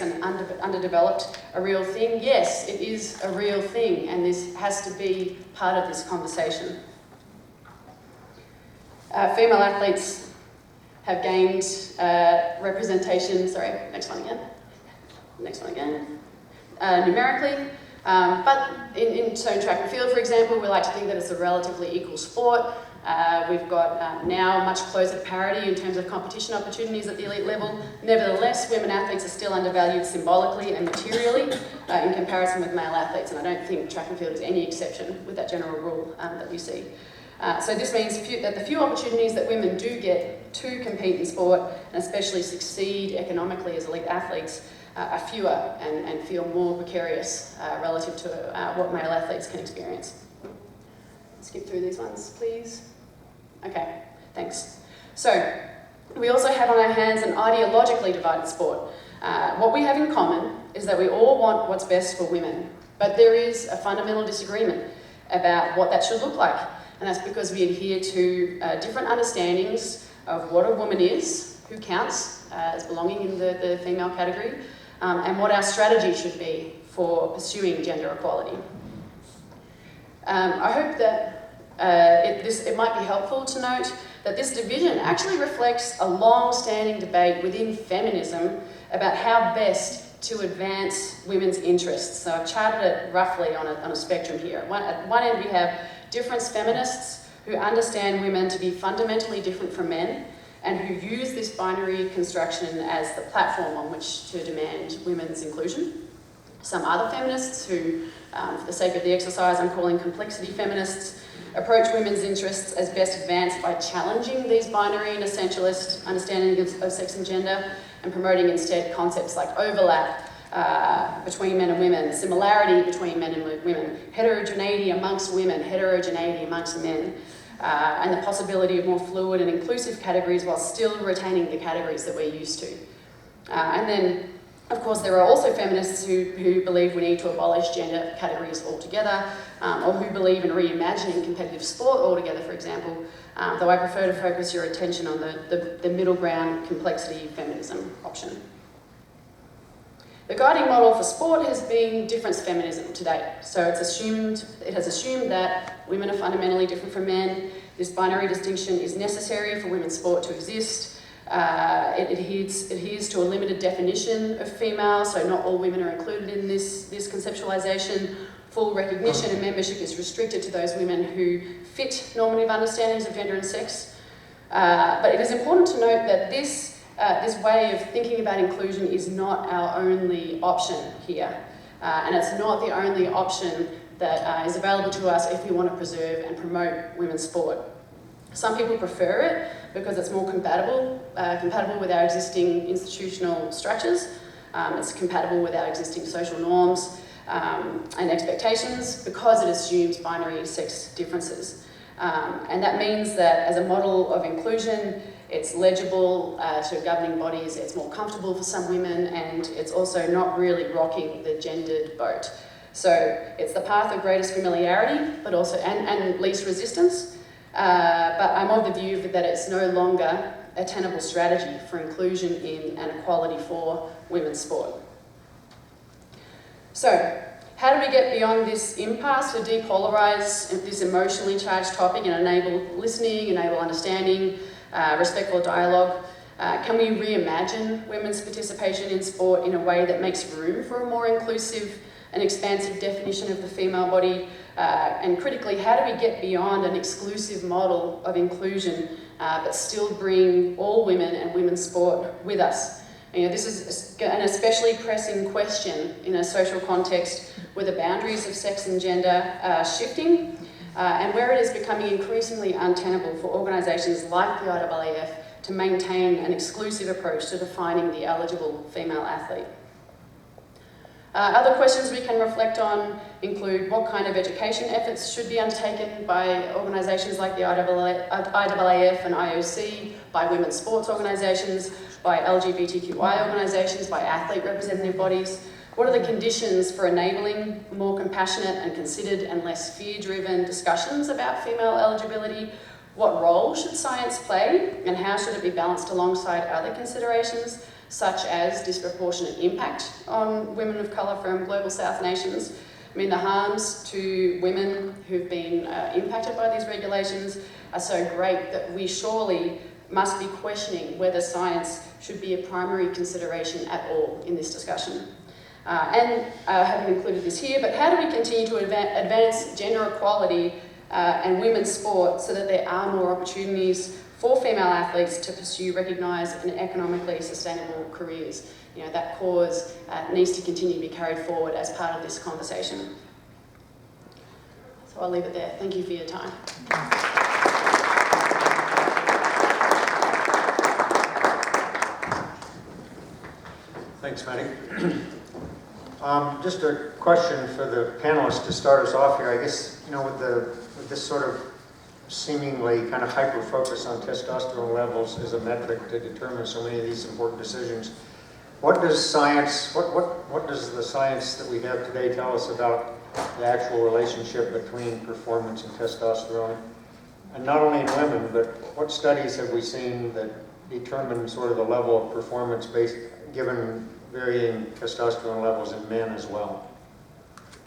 and underdeveloped a real thing? Yes, it is a real thing, and this has to be part of this conversation. Female athletes have gained representation, numerically, but in track and field, for example, we like to think that it's a relatively equal sport. We've got now much closer to parity in terms of competition opportunities at the elite level. Nevertheless, women athletes are still undervalued symbolically and materially in comparison with male athletes, and I don't think track and field is any exception with that general rule that we see. So this means that the few opportunities that women do get to compete in sport, and especially succeed economically as elite athletes, are fewer and feel more precarious relative to what male athletes can experience. Skip through these ones, please. Okay, thanks. So, we also have on our hands an ideologically divided sport. What we have in common is that we all want what's best for women, but there is a fundamental disagreement about what that should look like, and that's because we adhere to different understandings of what a woman is, who counts as belonging in the female category, and what our strategy should be for pursuing gender equality. I hope that it might be helpful to note that this division actually reflects a long-standing debate within feminism about how best to advance women's interests. So I've charted it roughly on a spectrum here. At one end we have difference feminists who understand women to be fundamentally different from men and who use this binary construction as the platform on which to demand women's inclusion. Some other feminists who, for the sake of the exercise, I'm calling complexity feminists, approach women's interests as best advanced by challenging these binary and essentialist understandings of sex and gender and promoting instead concepts like overlap between men and women, similarity between men and women, heterogeneity amongst women, heterogeneity amongst men, and the possibility of more fluid and inclusive categories while still retaining the categories that we're used to. And then, of course, there are also feminists who believe we need to abolish gender categories altogether, or who believe in reimagining competitive sport altogether, for example, though I prefer to focus your attention on the middle ground complexity feminism option. The guiding model for sport has been difference feminism to date. So it has assumed that women are fundamentally different from men. This binary distinction is necessary for women's sport to exist. It adheres to a limited definition of female, so not all women are included in this conceptualization. Full recognition and membership is restricted to those women who fit normative understandings of gender and sex. But it is important to note that this way of thinking about inclusion is not our only option here. And it's not the only option that is available to us if we want to preserve and promote women's sport. Some people prefer it because it's more compatible with our existing institutional structures. It's compatible with our existing social norms and expectations because it assumes binary sex differences. And that means that as a model of inclusion, it's legible to governing bodies, it's more comfortable for some women, and it's also not really rocking the gendered boat. So it's the path of greatest familiarity, but also and least resistance. But I'm of the view that it's no longer a tenable strategy for inclusion in and equality for women's sport. So, how do we get beyond this impasse to depolarize this emotionally charged topic and enable listening, enable understanding, respectful dialogue? Can we reimagine women's participation in sport in a way that makes room for a more inclusive and expansive definition of the female body? And critically, how do we get beyond an exclusive model of inclusion but still bring all women and women's sport with us? You know, this is an especially pressing question in a social context where the boundaries of sex and gender are shifting and where it is becoming increasingly untenable for organisations like the IAAF to maintain an exclusive approach to defining the eligible female athlete. Other questions we can reflect on include what kind of education efforts should be undertaken by organisations like the IAAF and IOC, by women's sports organisations, by LGBTQI organisations, by athlete representative bodies. What are the conditions for enabling more compassionate and considered and less fear-driven discussions about female eligibility? What role should science play, and how should it be balanced alongside other considerations such as disproportionate impact on women of colour from global south nations. I mean, the harms to women who've been impacted by these regulations are so great that we surely must be questioning whether science should be a primary consideration at all in this discussion. Having included this here, but how do we continue to advance gender equality and women's sport so that there are more opportunities for female athletes to pursue recognised and economically sustainable careers? You know, that cause needs to continue to be carried forward as part of this conversation. So I'll leave it there. Thank you for your time. Thanks, Maddie. Just a question for the panelists to start us off here. I guess, you know, with this sort of seemingly kind of hyper-focus on testosterone levels as a metric to determine so many of these important decisions, what does science, what does the science that we have today tell us about the actual relationship between performance and testosterone? And not only in women, but what studies have we seen that determine sort of the level of performance based, given varying testosterone levels in men as well?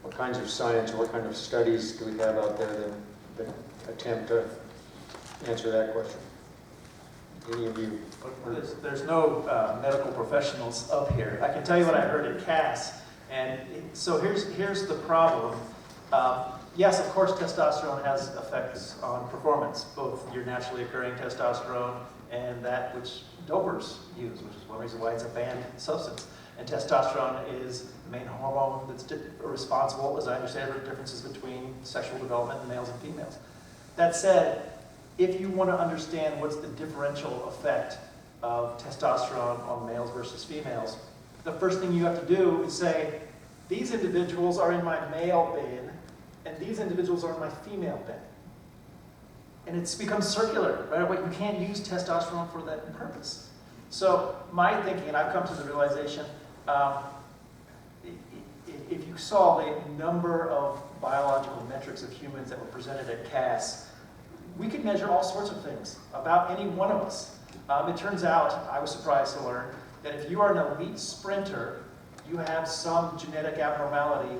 What kinds of science or what kind of studies do we have out there that attempt to answer that question? Any of you? There's no medical professionals up here. I can tell you what I heard at CAS, and so here's the problem. Yes, of course, testosterone has effects on performance, both your naturally occurring testosterone and that which dopers use, which is one reason why it's a banned substance. And testosterone is the main hormone that's responsible, as I understand it, for differences between sexual development in males and females. That said, if you want to understand what's the differential effect of testosterone on males versus females, the first thing you have to do is say, these individuals are in my male bin, and these individuals are in my female bin. And it's become circular, right? But you can't use testosterone for that purpose. So my thinking, and I've come to the realization, if you saw the number of biological metrics of humans that were presented at CAS, we could measure all sorts of things about any one of us. It turns out, I was surprised to learn, that if you are an elite sprinter, you have some genetic abnormality.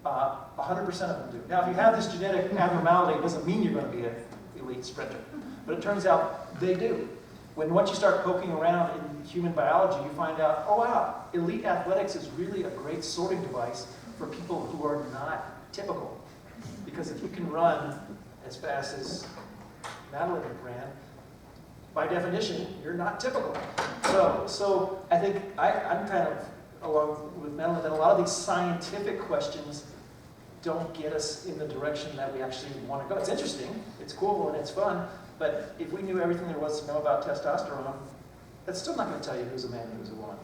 100% of them do. Now, if you have this genetic abnormality, it doesn't mean you're going to be an elite sprinter. But it turns out they do. Once you start poking around in human biology, you find out, oh wow, elite athletics is really a great sorting device for people who are not typical. Because if you can run as fast as Madeleine ran, by definition, you're not typical. So I think I'm kind of along with Madeleine that a lot of these scientific questions don't get us in the direction that we actually want to go. It's interesting, it's cool, and it's fun, but if we knew everything there was to know about testosterone, that's still not going to tell you who's a man and who's a woman.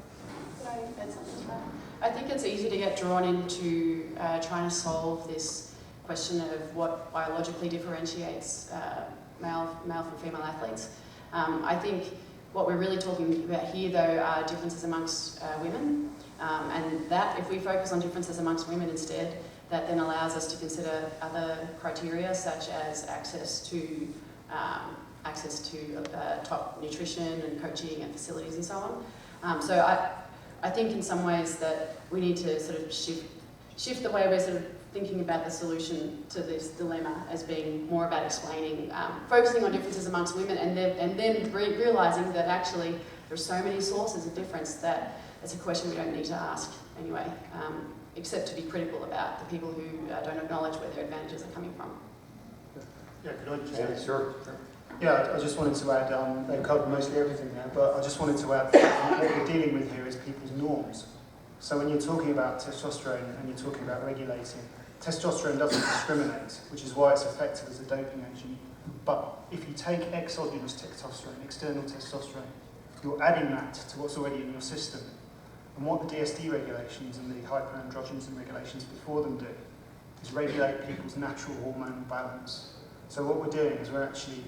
I think it's easy to get drawn into trying to solve this question of what biologically differentiates male from female athletes. I think what we're really talking about here, though, are differences amongst women, and that, if we focus on differences amongst women instead, that then allows us to consider other criteria such as access to top nutrition and coaching and facilities and so on. So I think in some ways that we need to sort of shift the way we're sort of thinking about the solution to this dilemma as being more about explaining, focusing on differences amongst women, and then realising that actually there's so many sources of difference that it's a question we don't need to ask anyway, except to be critical about the people who don't acknowledge where their advantages are coming from. Yeah, could I just Yeah, sure. Yeah, I just wanted to add, they've covered mostly everything there, but I just wanted to add that what we're dealing with here is people's norms. So when you're talking about testosterone and you're talking about regulating, testosterone doesn't discriminate, which is why it's effective as a doping agent. But if you take exogenous testosterone, external testosterone, you're adding that to what's already in your system. And what the DSD regulations and the hyperandrogenism regulations before them do is regulate people's natural hormonal balance. So what we're doing is we're actually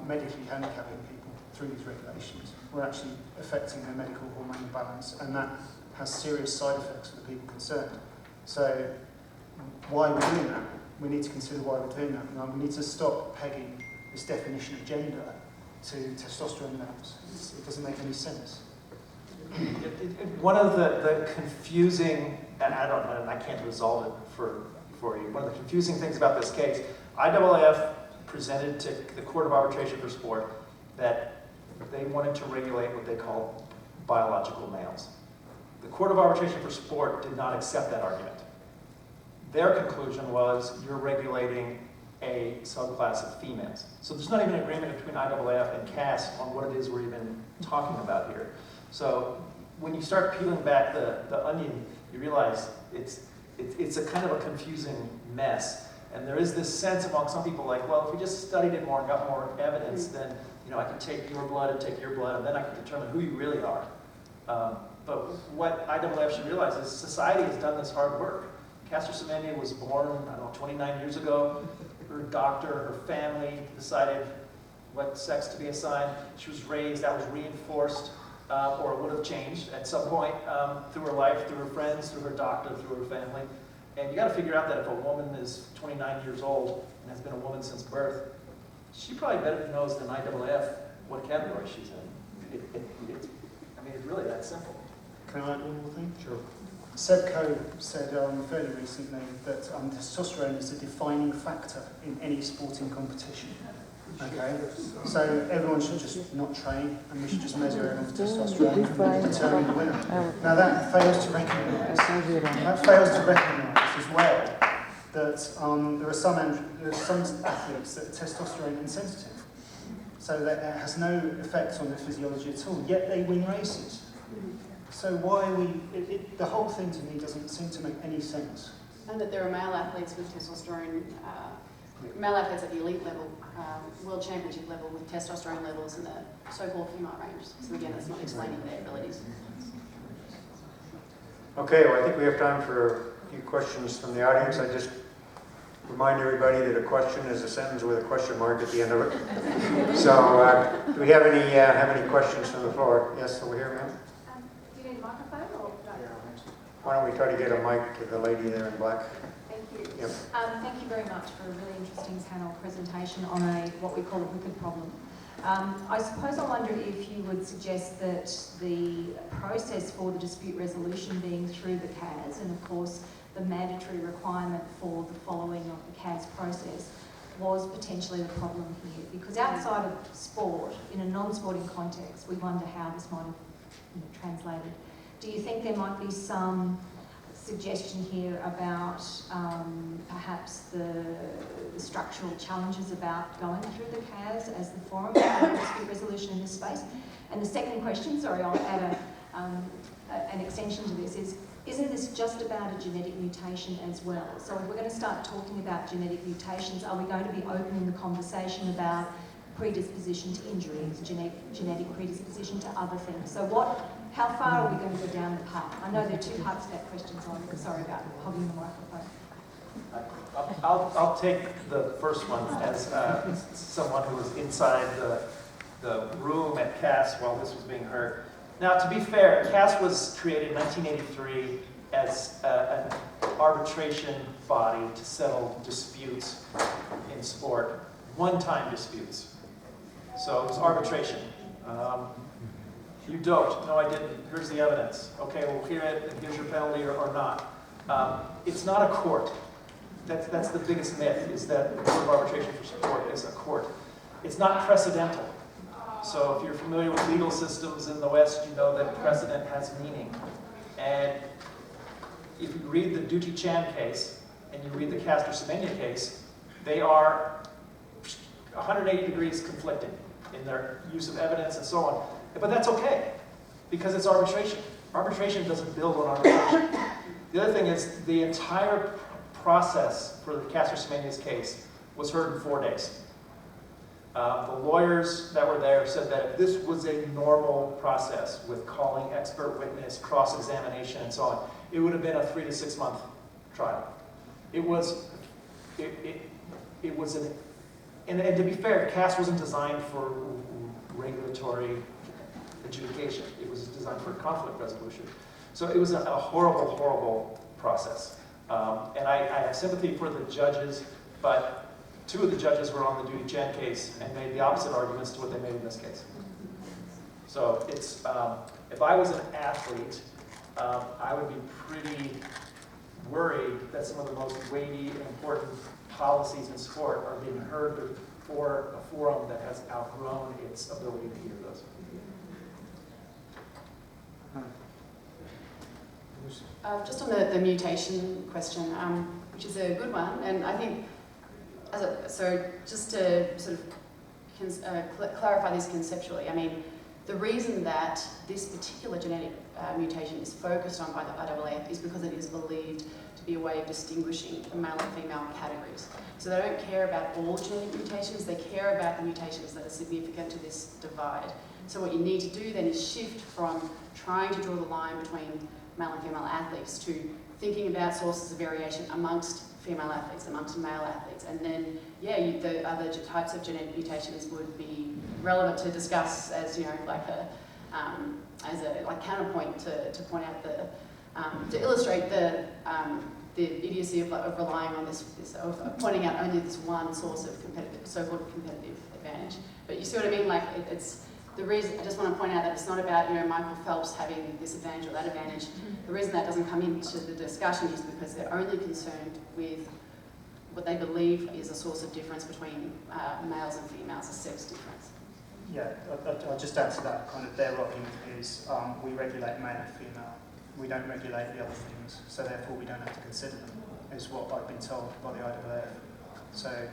medically handicapping people through these regulations. We're actually affecting their medical hormonal balance, and that has serious side effects for the people concerned. So why we're doing that, we need to consider why we're doing that. And we need to stop pegging this definition of gender to testosterone levels. It doesn't make any sense. One of the confusing, and I can't resolve it for you, one of the confusing things about this case, IAAF presented to the Court of Arbitration for Sport that they wanted to regulate what they call biological males. The Court of Arbitration for Sport did not accept that argument. Their conclusion was you're regulating a subclass of females. So there's not even an agreement between IAAF and CAS on what it is we're even talking about here. So when you start peeling back the onion, you realize it's a kind of a confusing mess. And there is this sense among some people like, well, if we just studied it more and got more evidence, then I can take your blood and take your blood, and then I can determine who you really are. But what IAAF should realize is society has done this hard work. Caster Semenya was born, 29 years ago. Her doctor, her family decided what sex to be assigned. She was raised, that was reinforced, or it would have changed at some point through her life, through her friends, through her doctor, through her family. And you got to figure out that if a woman is 29 years old and has been a woman since birth, she probably better knows than IAAF what category she's in. It's really that simple. Can I add one more thing? Sure. Seb Coe said fairly recently that testosterone is a defining factor in any sporting competition. Okay, so everyone should just not train, and we should just measure everyone's testosterone and determine the winner. Now that fails to recognise as well that there are some athletes that are testosterone insensitive, so that it has no effect on their physiology at all. Yet they win races. So why the whole thing to me doesn't seem to make any sense. And that there are male athletes with testosterone, male athletes at the elite level, world championship level with testosterone levels in the so-called female range. So again, that's not explaining their abilities. Okay, well, I think we have time for a few questions from the audience. I just remind everybody that a question is a sentence with a question mark at the end of it. So, do we have any questions from the floor? Yes, over here, ma'am. Do you need a microphone or no? Why don't we try to get a mic to the lady there in black? Thank you. Yep. Thank you very much for a really interesting panel presentation on what we call a wicked problem. I suppose I wonder if you would suggest that the process for the dispute resolution being through the CAS, and of course the mandatory requirement for the following of the CAS process, was potentially the problem here. Because outside of sport, in a non-sporting context, we wonder how this might have translated. Do you think there might be some suggestion here about perhaps the structural challenges about going through the CAS as the forum for dispute resolution in this space? And the second question, sorry, I'll add an extension to this, isn't this just about a genetic mutation as well? So if we're going to start talking about genetic mutations, are we going to be opening the conversation about predisposition to injuries, genetic predisposition to other things? So how far are we going to go down the path? I know there are two parts to that question, so I'm sorry about hogging the microphone. I'll take the first one as someone who was inside the room at CAS while this was being heard. Now, to be fair, CAS was created in 1983 as an arbitration body to settle disputes in sport, one-time disputes. So it was arbitration. You doped. No, I didn't. Here's the evidence. Okay, we'll hear it, and here's your penalty or not. It's not a court. That's the biggest myth, is that the Court of Arbitration for Sport is a court. It's not precedental. So if you're familiar with legal systems in the West, you know that precedent has meaning. And if you read the Duty Chan case, and you read the Caster Semenya case, they are 180 degrees conflicting in their use of evidence and so on. But that's okay, because it's arbitration. Arbitration doesn't build on arbitration. The other thing is the entire process for the Caster Semenya's case was heard in 4 days. The lawyers that were there said that if this was a normal process with calling expert witness, cross-examination, and so on, it would have been a 3 to 6 month trial. And to be fair, CAS wasn't designed for regulatory adjudication. It was designed for conflict resolution. So it was a horrible, horrible process. And I have sympathy for the judges, but 2 of the judges were on the Duty Chen case and made the opposite arguments to what they made in this case. So it's, if I was an athlete, I would be pretty worried that some of the most weighty and important policies in sport are being heard before a forum that has outgrown its ability to hear those. Just on the mutation question, which is a good one, and I think, so just to sort of clarify this conceptually, I mean, the reason that this particular genetic mutation is focused on by the IAAF is because it is believed to be a way of distinguishing the male and female categories. So they don't care about all genetic mutations, they care about the mutations that are significant to this divide. So what you need to do then is shift from trying to draw the line between male and female athletes to thinking about sources of variation amongst female athletes, amongst male athletes, and then, yeah, the other types of genetic mutations would be relevant to discuss as, you know, like as a counterpoint to point out to illustrate the idiocy of relying on this of pointing out only this one source of so-called competitive advantage. But you see what I mean? Like it's the reason. I just want to point out that it's not about, you know, Michael Phelps having this advantage or that advantage. The reason that doesn't come into the discussion is because they're only concerned with what they believe is a source of difference between males and females, a sex difference. Yeah, I'll just add to that. Kind of their argument is we regulate male and female. We don't regulate the other things, so therefore we don't have to consider them, is what I've been told by the IAAF. So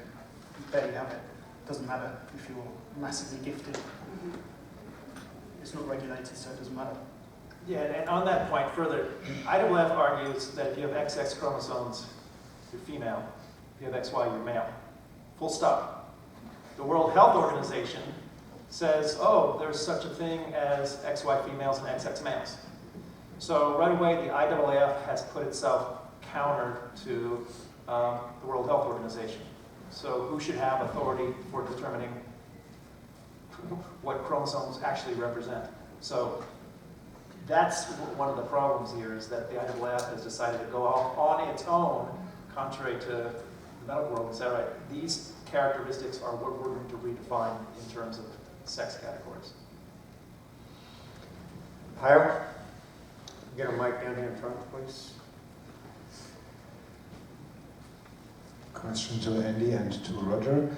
there you have it. Doesn't matter if you're massively gifted. Mm-hmm. It's not regulated, so it doesn't matter. Yeah, and on that point further, IAAF argues that if you have XX chromosomes, you're female. If you have XY, you're male. Full stop. The World Health Organization says, oh, there's such a thing as XY females and XX males. So right away, the IAAF has put itself counter to the World Health Organization. So who should have authority for determining what chromosomes actually represent? So that's one of the problems here, is that the IAAF has decided to go off on its own, contrary to the medical world, and say, all right, these characteristics are what we're going to redefine in terms of sex categories. Pape, get a mic down here in front, please. Question to Andy and to Roger.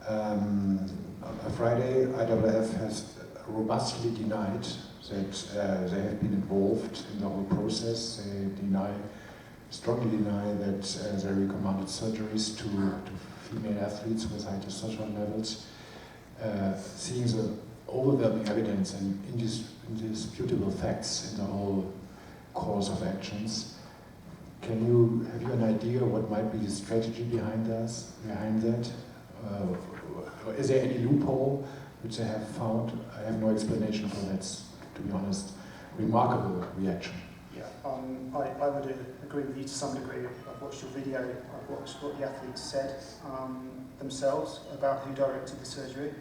On Friday, IAAF has robustly denied that they have been involved in the whole process. They strongly deny that they recommended surgeries to female athletes with high testosterone levels. Seeing the overwhelming evidence and indisputable facts in the whole course of actions, have you an idea what might be the strategy behind that? Is there any loophole which they have found? I have no explanation for that, to be honest. Remarkable reaction. Yeah, I would agree with you to some degree. I've watched your video, I've watched what the athletes said themselves about who directed the surgery.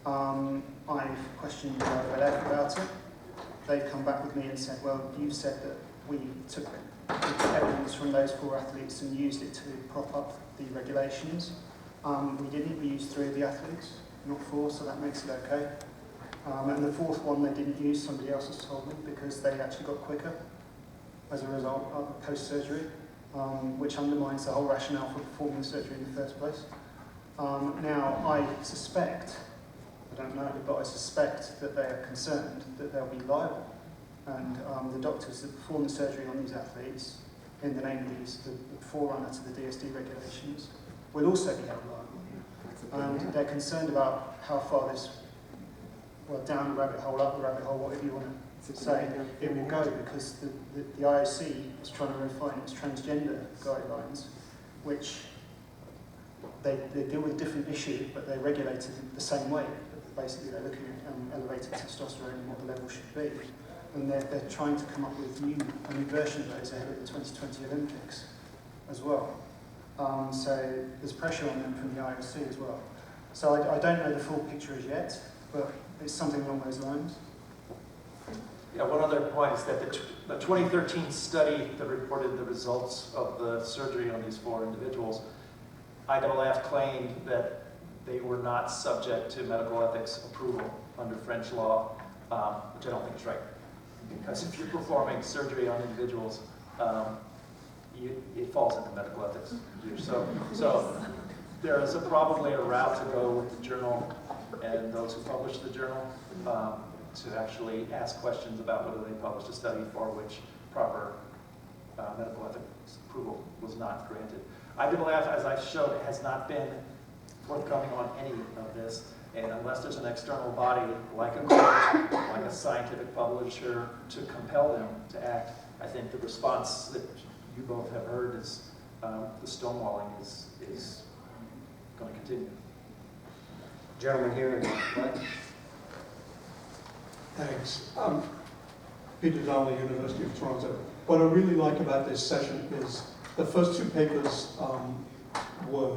I've questioned the IAAF about it. They've come back with me and said, well, you said that we took evidence from those 4 athletes and used it to prop up the regulations. We didn't. We used 3 of the athletes, not 4, so that makes it okay. And the 4th one they didn't use, somebody else has told me, because they actually got quicker as a result of post-surgery, which undermines the whole rationale for performing the surgery in the first place. Now, I suspect, I don't know, but I suspect that they are concerned that they'll be liable. And the doctors that perform the surgery on these athletes, in the name of the forerunner to the DSD regulations, will also be held liable. And they're concerned about how far this, well, down the rabbit hole, up the rabbit hole, whatever you want to say, it will go, because the IOC is trying to refine its transgender guidelines, which they deal with a different issue, but they're regulated the same way. Basically, they're looking at elevated testosterone and what the level should be. And they're trying to come up with a new version of those ahead of the 2020 Olympics as well. So there's pressure on them from the IOC as well. So I don't know the full picture as yet, but it's something along those lines. Yeah, one other point is that the 2013 study that reported the results of the surgery on these 4 individuals, IAAF claimed that they were not subject to medical ethics approval under French law. which I don't think is right. Because if you're performing surgery on individuals, it falls into medical ethics. So there is probably a route to go with the journal and those who publish the journal to actually ask questions about whether they published a study for which proper medical ethics approval was not granted. IAAF, as I showed, has not been forthcoming on any of this, and unless there's an external body like a court, like a scientific publisher, to compel them to act, I think the response that you both have heard is the stonewalling is going to continue. Gentleman here in the front. Thanks. Peter Donnelly, University of Toronto. What I really like about this session is the first two papers were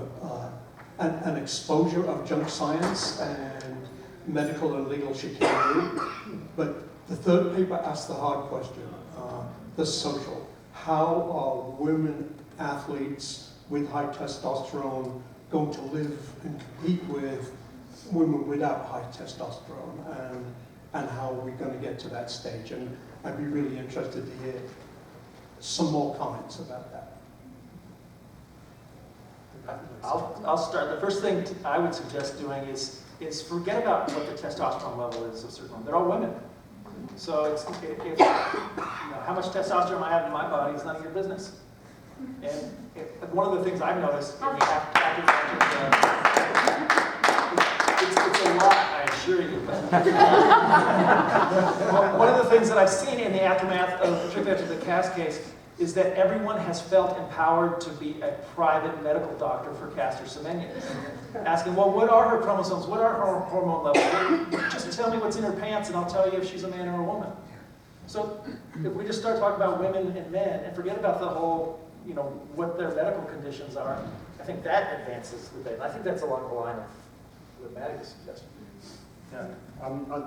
an exposure of junk science and medical and legal chicanery, but the third paper asked the hard question, the social. How are women athletes with high testosterone going to live and compete with women without high testosterone, and how are we going to get to that stage? And I'd be really interested to hear some more comments about that. I'll start. The first thing I would suggest doing is forget about what the testosterone level is of certain women. They're all women. So if how much testosterone I have in my body is none of your business. And one of the things I've noticed in the it's a lot, I assure you. One of the things that I've seen in the aftermath of, particularly after the Cass case, is that everyone has felt empowered to be a private medical doctor for Caster Semenya. Asking, well, what are her chromosomes? What are her hormone levels? Just tell me what's in her pants and I'll tell you if she's a man or a woman. So if we just start talking about women and men and forget about the whole, what their medical conditions are, I think that advances the debate. I think that's along the line of what Maddie was suggesting. Yeah.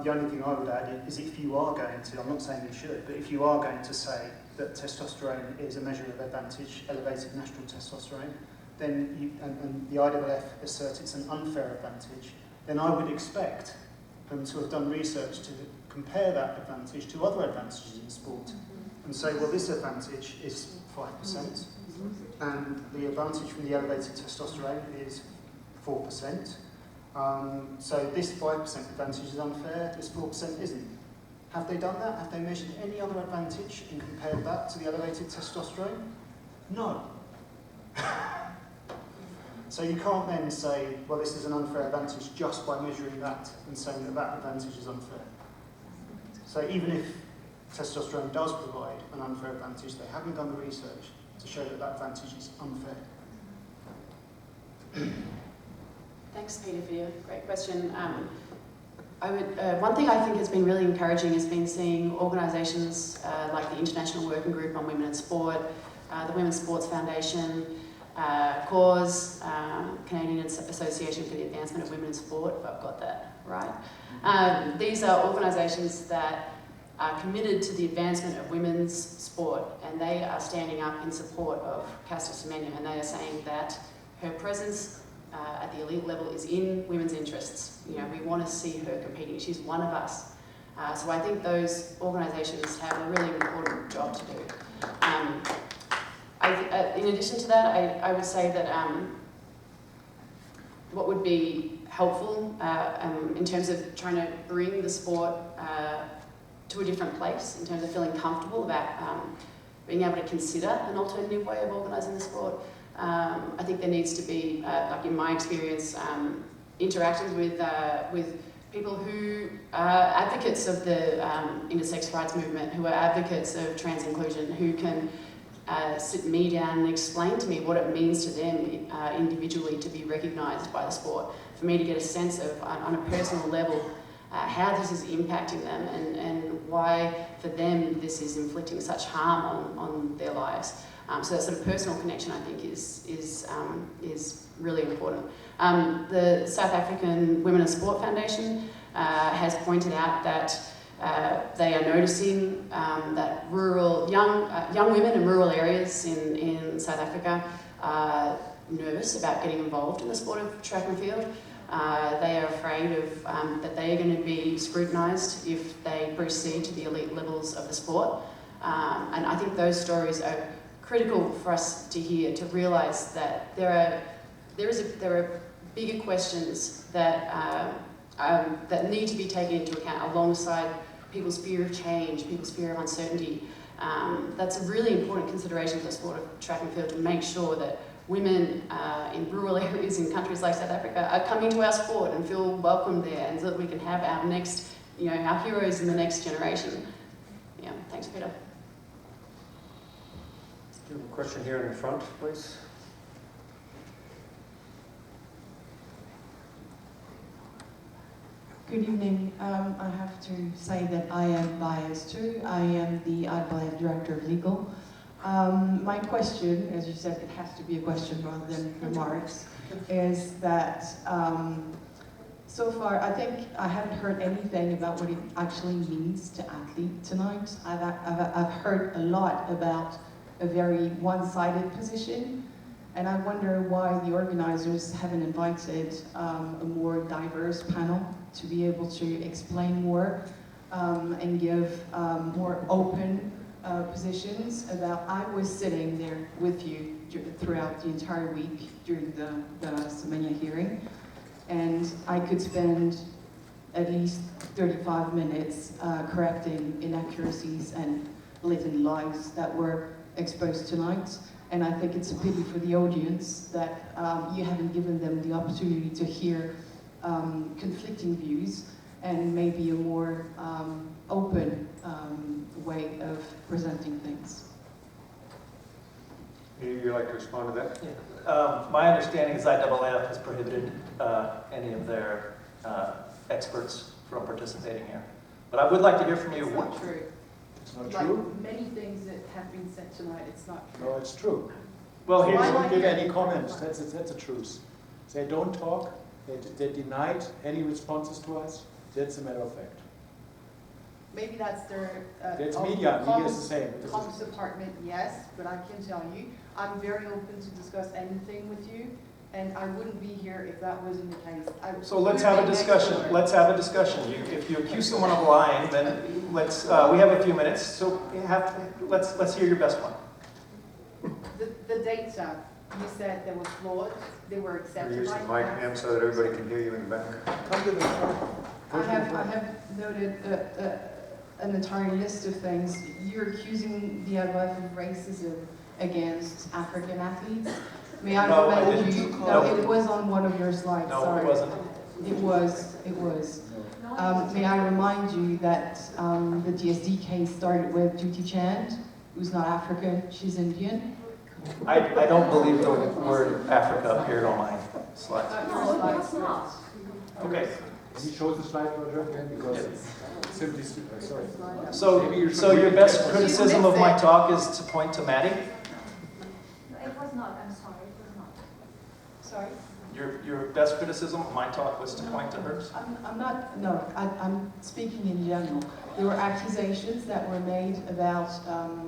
The only thing I would add is if you are going to, I'm not saying you should, but if you are going to say that testosterone is a measure of advantage, elevated natural testosterone, then and the IAAF asserts it's an unfair advantage, then I would expect them to have done research to compare that advantage to other advantages in sport and say, well, this advantage is 5%, and the advantage from the elevated testosterone is 4%. So this 5% advantage is unfair, this 4% isn't. Have they done that? Have they measured any other advantage and compared that to the elevated testosterone? No. So you can't then say, well, this is an unfair advantage just by measuring that and saying that that advantage is unfair. So even if testosterone does provide an unfair advantage, they haven't done the research to show that that advantage is unfair. Thanks, Peter, for your great question. One thing I think has been really encouraging has been seeing organisations like the International Working Group on Women in Sport, the Women's Sports Foundation, CAUSE, Canadian Association for the Advancement of Women in Sport, if I've got that right. These are organisations that are committed to the advancement of women's sport, and they are standing up in support of Caster Semenya, and they are saying that her presence at the elite level is in women's interests. We want to see her competing. She's one of us. So I think those organisations have a really important job to do. In addition to that, I would say that what would be helpful in terms of trying to bring the sport to a different place, in terms of feeling comfortable about being able to consider an alternative way of organising the sport, I think there needs to be, like in my experience, interactions with people who are advocates of the intersex rights movement, who are advocates of trans inclusion, who can sit me down and explain to me what it means to them individually to be recognised by the sport, for me to get a sense of, on a personal level, how this is impacting them and why, for them, this is inflicting such harm on their lives. So that sort of personal connection, I think, is really important. The South African Women in Sport Foundation has pointed out that they are noticing that young women in rural areas in South Africa are nervous about getting involved in the sport of track and field. They are afraid of that they are going to be scrutinised if they proceed to the elite levels of the sport. And I think those stories are critical for us to hear, to realise that there are bigger questions that that need to be taken into account alongside people's fear of change, people's fear of uncertainty. That's a really important consideration for the sport of track and field, to make sure that women in rural areas in countries like South Africa are coming to our sport and feel welcome there, and so that we can have our next, our heroes in the next generation. Yeah, thanks, Peter. Do you have a question here in the front, please? Good evening. I have to say that I am biased too. I am the IWF Director of Legal. My question, as you said, it has to be a question rather than remarks, is that so far I think I haven't heard anything about what it actually means to athlete tonight. I've heard a lot about a very one-sided position, and I wonder why the organizers haven't invited a more diverse panel to be able to explain more and give more open positions about. I was sitting there with you throughout the entire week during the Semenya hearing, and I could spend at least 35 minutes correcting inaccuracies and blatant lies that were exposed tonight. And I think it's a pity for the audience that you haven't given them the opportunity to hear conflicting views and maybe a more open way of presenting things. Would you like to respond to that? Yeah. My understanding is IAAF has prohibited any of their experts from participating here. But I would like to hear from you. It's not true. It's not Like true? many things that have been said tonight, it's not true. No, it's true. Well, They here's, don't give any comments, that's the truth. They don't talk, they denied any responses to us, that's a matter of fact. Maybe that's their That's media is the same. comms department, yes, but I can tell you, I'm very open to discuss anything with you, and I wouldn't be here if that wasn't the case. so let's have a discussion. Let's have a discussion. If you accuse someone of lying, then let's. We have a few minutes, so let's hear your best one. The data, you said they were flawed, they were accepted. Use the mic, ma'am, so that everybody can hear you in the back. Come to the front. I have noted an entire list of things. You're accusing the IWF of racism against African athletes. May I No, I remind didn't. you? No. No, it was on one of your slides. No, sorry. it wasn't. It was. May I remind you that the DSD case started with Juti Chand, who's not African, she's Indian. I don't believe the word Africa appeared on my slide. No, it's not. Okay. Can you show the slide, Roger, again, because simply, sorry. So your best criticism of my talk is to point to Maddie? It was not, I'm sorry, it was not. Sorry? Your best criticism of my talk was to point to hers? I'm not, no, I'm speaking in general. There were accusations that were made about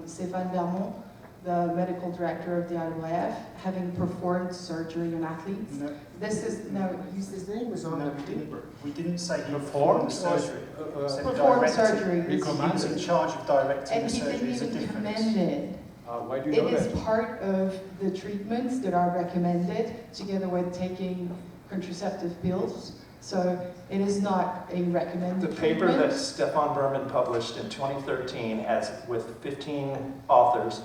Stéphane Bermond, the medical director of the IAAF, having performed surgery on athletes. No, This is, no, you His said name is on no, the we didn't say he Performed performed surgery. We said performed directed. surgery. He was in charge of directing And the he surgery. didn't It's a even difference. commend it. why do you It know is that? part of the treatments that are recommended, together with taking contraceptive pills. So it is not a recommended The paper that treatment. Stefan Berman published in 2013 with 15 authors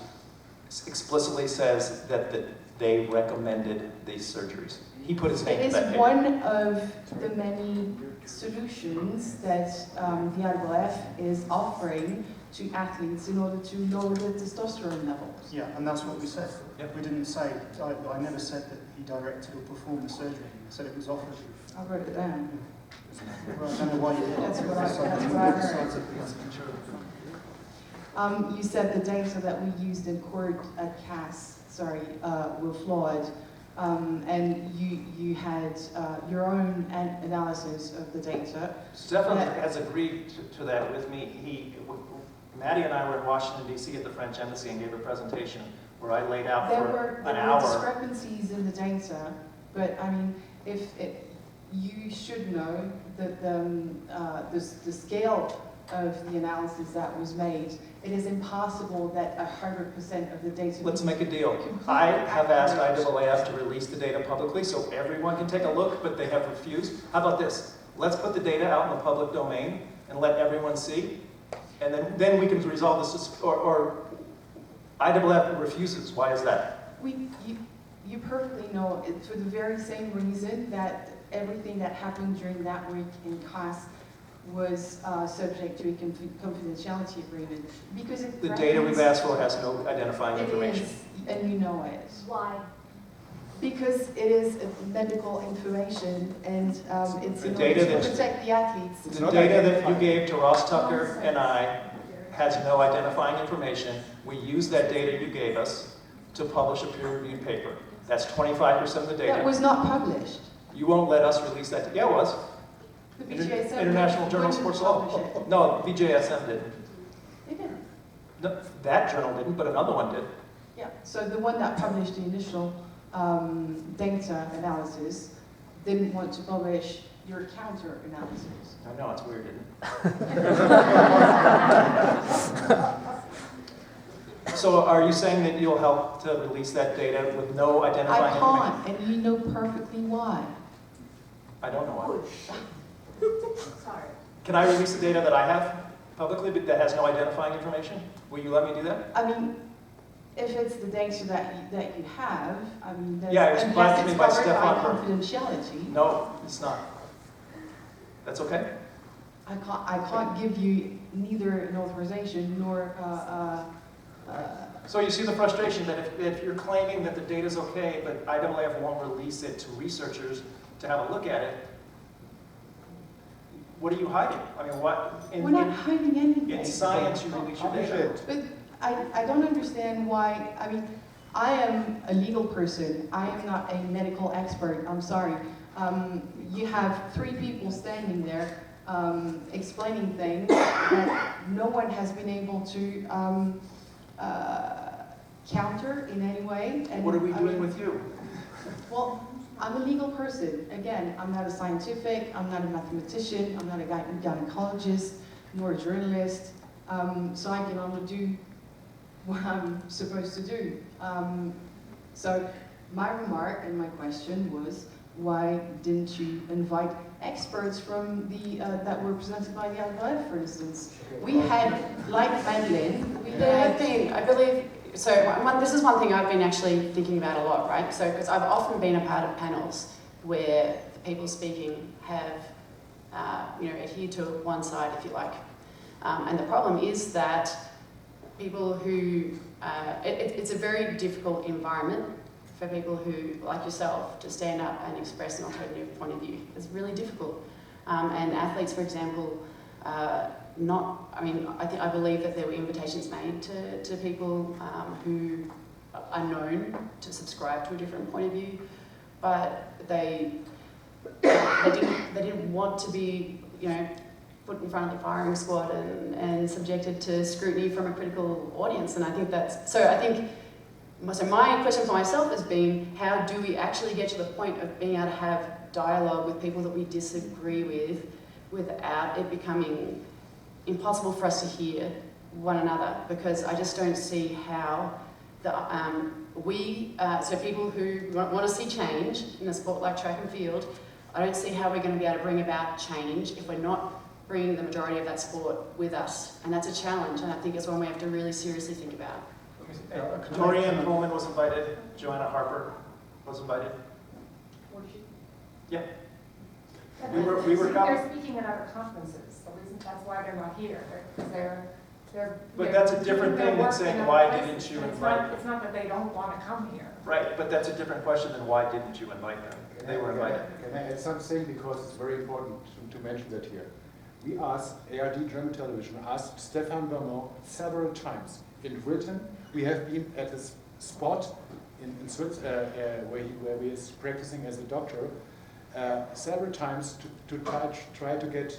explicitly says that they recommended these surgeries. He put his name It to is that paper. one of the many solutions that the IAAF is offering to athletes in order to lower their testosterone levels. Yeah, and that's what we said. Yep. We didn't say, I never said that he directed or performed the surgery. I said it was offered. I wrote it down. Well, I don't know why you did. That's what I heard. You said the data that we used in court at CAS, were flawed, and you had your own analysis of the data. Stefan has agreed to that with me. Maddie and I were in Washington, D.C. at the French Embassy and gave a presentation where I laid out There for were an hour. discrepancies in the data, but I mean, you should know that the scale of the analysis that was made, it is impossible that 100% of the data... Let's make a deal. I have asked IAAF to release the data publicly so everyone can take a look, but they have refused. How about this? Let's put the data out in the public domain and let everyone see, and then we can resolve this, or IAAF refuses. Why is that? You perfectly know it for the very same reason that everything that happened during that week in CAS was subject to a confidentiality agreement. Because the data we've asked for has no identifying information. And you know it. Why? Because it is medical information, and it's The in data order to that's- protect the athletes. The data that you gave to Ross Tucker and I has no identifying information. We use that data you gave us to publish a peer-reviewed paper. That's 25% of the data. That was not published. You won't let us release that. Yeah, it was. The BJSM International Journal of wouldn't Sports Law. publish it. No, BJSM didn't. They didn't. No, that journal didn't, but another one did. Yeah, so the one that published the initial data analysis didn't want to publish your counter analysis. I know, it's weird, isn't it? So are you saying that you'll help to release that data with no identifying information? I can't, and you know perfectly why. I don't know why. Sorry. Can I release the data that I have publicly but that has no identifying information? Will you let me do that? I mean, if it's the data that you have, I mean, that's, Yeah, it was provided to unless me it's by covered by Stefan confidentiality, No, it's not. That's okay? I can't give you neither an authorization nor So you see the frustration that if you're claiming that the data's okay, but IAAF won't release it to researchers to have a look at it, what are you hiding? I mean, what? we're not hiding anything. In science, you release your data. But I don't understand why, I mean, I am a legal person. I am not a medical expert. I'm sorry. You have 3 people standing there explaining things that no one has been able to counter in any way. And, What are we I doing mean, with you? Well, I'm a legal person. Again, I'm not a scientific, I'm not a mathematician, I'm not a gynecologist, nor a journalist. So I can only do what I'm supposed to do. So my remark and my question was, why didn't you invite experts from the that were presented by the IAAF, for instance? We had, like Madeleine, we The had... thing, I believe, so this is one thing I've been actually thinking about a lot, right? So, because I've often been a part of panels where the people speaking have, adhered to one side, if you like. And the problem is that people who, it's a very difficult environment for people who, like yourself, to stand up and express an alternative point of view. It's really difficult. And athletes, for example, I believe that there were invitations made to people who are known to subscribe to a different point of view, but they didn't want to be, put in front of the firing squad and subjected to scrutiny from a critical audience. And I think so my question for myself has been, how do we actually get to the point of being able to have dialogue with people that we disagree with without it becoming impossible for us to hear one another? Because I just don't see how so people who want to see change in a sport like track and field, I don't see how we're going to be able to bring about change if we're not bringing the majority of that sport with us. And that's a challenge, and I think it's one we have to really seriously think about. Torian Pullman was invited. Joanna Harper was invited. Was she? Yeah. We were They're speaking at other conferences, so that's why they're not here. They're But that's a different thing than saying, why didn't you invite them? It's not that they don't want to come here. Right, but that's a different question than why didn't you invite them? They were invited. Can I add something, because it's very important to mention that here. We asked, ARD German Television asked Stefan Vermont several times. In Britain, we have been at a spot in Switzerland where he is practicing as a doctor several times to try to get,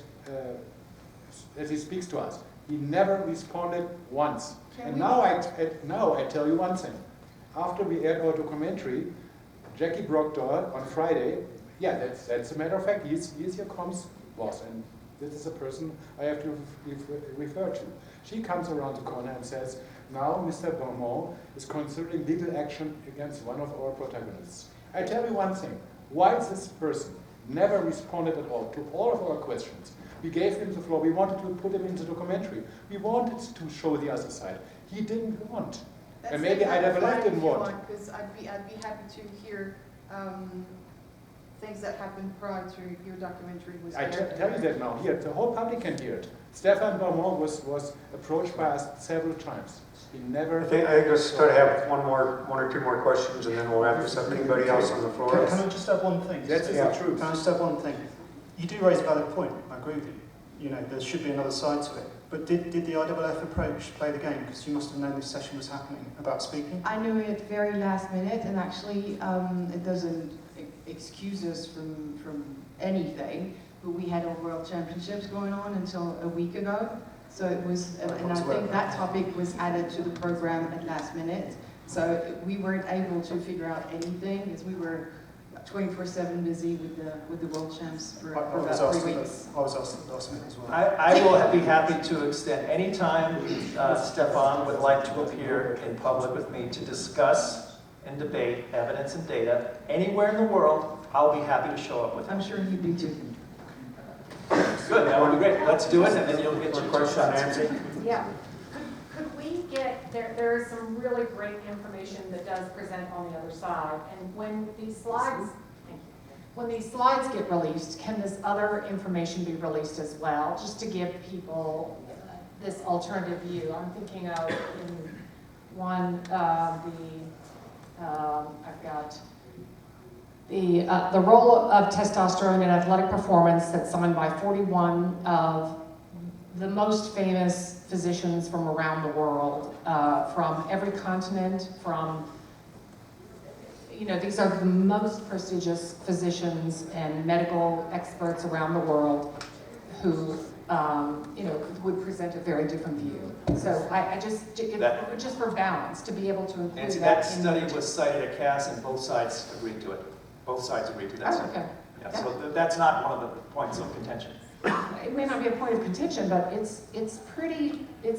as he speaks to us. He never responded once. And now I tell you one thing. After we aired our documentary, Jackie Brockdahl on Friday Yeah, that's a matter of fact. He's your comms boss, and this is a person I have to refer to. She comes around the corner and says, now Mr. Beaumont is considering legal action against one of our protagonists. I tell you one thing, why this person never responded at all to all of our questions? We gave him the floor, we wanted to put him into the documentary. We wanted to show the other side. He didn't want. And maybe IAAF didn't want. Because I'd be happy to hear things that happened prior to your documentary was I tell you that now, here, the whole public can hear it. Stefan Beaumont was approached by us several times. He never... I think let's try to have one or two more questions, and then we'll wrap this up. Anybody else on the floor? Can I just add one thing? That's the truth. Can I just add one thing? You do raise a valid point, I agree with you. You know, there should be another side to it. But did the IAAF approach play the game? Because you must have known this session was happening about speaking. I knew it very last minute, and actually it doesn't excuse us from anything, but we had our World Championships going on until a week ago. So it was, and I think that topic was added to the program at last minute. So we weren't able to figure out anything because we were 24/7 busy with the World Champs for about 3 weeks. I was asked last minute as well. I will be happy to extend any time Stefan would like to appear in public with me to discuss and debate evidence and data anywhere in the world. I'll be happy to show up with him. I'm sure you'd be too. Good, that would be great. Let's do it, and then you'll get your question answered. Yeah. Could we get, there is some really great information that does present on the other side, and when these slides, when these slides get released, can this other information be released as well, just to give people this alternative view? I'm thinking of in one, I've got the role of testosterone in athletic performance that's signed by 41 of the most famous physicians from around the world, from every continent, from, you know, these are the most prestigious physicians and medical experts around the world who, you know, would present a very different view. So I just, just for balance, to be able to include Nancy, that. that study was cited at CAS, and both sides agreed to it. Both sides agreed to that. Oh, okay. Yeah, so that's not one of the points of contention. It may not be a point of contention, but it's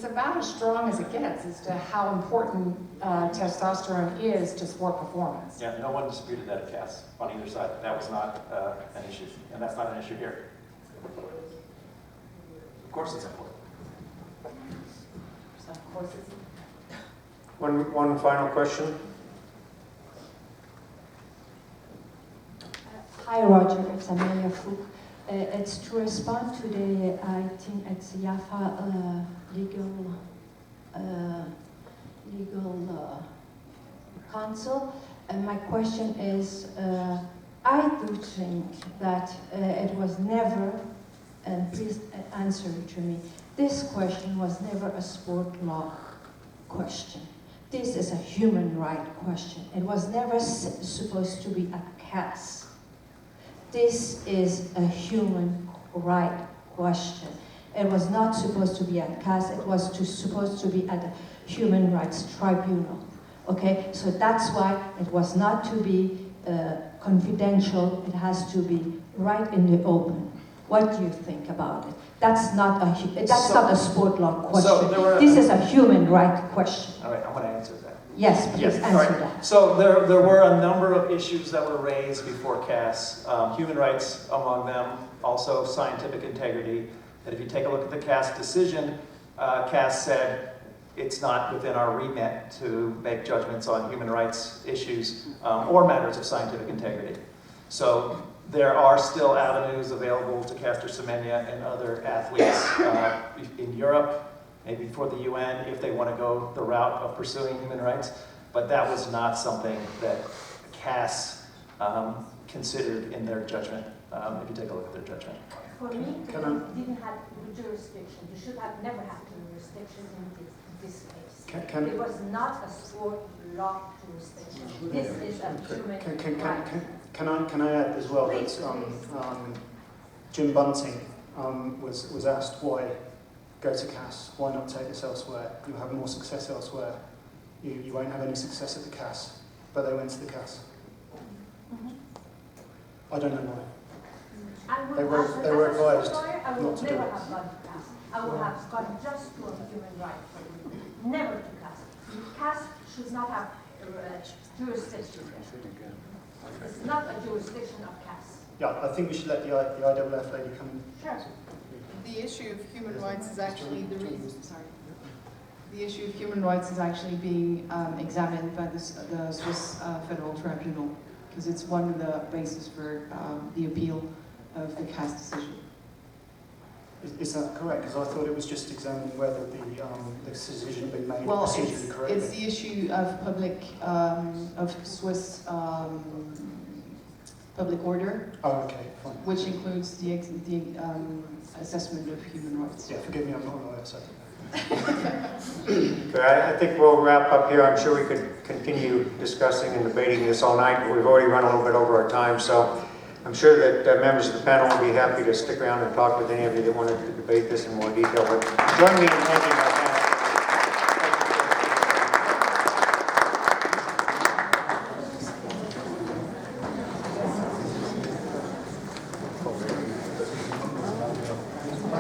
about as strong as it gets as to how important testosterone is to sport performance. Yeah, no one disputed that at CAS on either side. That was not an issue, and that's not an issue here. Of course it's important. Of course it's... One final question. Hi Roger, it's Semenya. It's to respond to the, I think it's Yafa legal counsel. And my question is, I do think that it was never, and please answer it to me, this question was never a sport law question. This is a human right question. It was never supposed to be a CAS. This is a human right question. It was not supposed to be at CAS, it was supposed to be at a human rights tribunal. Okay, so that's why it was not to be confidential, it has to be right in the open. What do you think about it? That's not a sport law question. This is a human right question. All right, I'm going to answer that. Yes, please answer that. So there were a number of issues that were raised before CAS, human rights among them, also scientific integrity. That if you take a look at the CAS decision, CAS said it's not within our remit to make judgments on human rights issues or matters of scientific integrity. So there are still avenues available to Caster Semenya and other athletes in Europe, maybe for the UN, if they want to go the route of pursuing human rights. But that was not something that CAS considered in their judgment, if you take a look at their judgment. For me, it didn't have jurisdiction. You should have never had jurisdiction in this case. It was not a sport law jurisdiction. This is a human right. Can I add as well that Jim Bunting was asked why go to CAS, why not take this elsewhere? You'll have more success elsewhere. You won't have any success at the CAS, but they went to the CAS. I don't know why. I They would, were- as a- they were as a civil advised lawyer, I not would to do never it. have gone to caste. I would have gone just to a human right for women, never to caste. Caste should not have jurisdiction. It's not a jurisdiction of caste. Yeah, I think we should let the IWF lady come in. Sure. The issue of human rights is actually the reason. Sorry. The issue of human rights is actually being examined by the Swiss Federal Tribunal, because it's one of the bases for the appeal of the caste decision. Is that correct? Because I thought it was just examining whether the decision had been made Well, procedurally correctly. it's the issue of Swiss public order, Oh, okay, fine. which includes the assessment of human rights. Yeah, forgive me, I'm not a lawyer, so. Okay, I think we'll wrap up here. I'm sure we could continue discussing and debating this all night, but we've already run a little bit over our time, so I'm sure that members of the panel will be happy to stick around and talk with any of you that wanted to debate this in more detail. But join me in thanking our panel.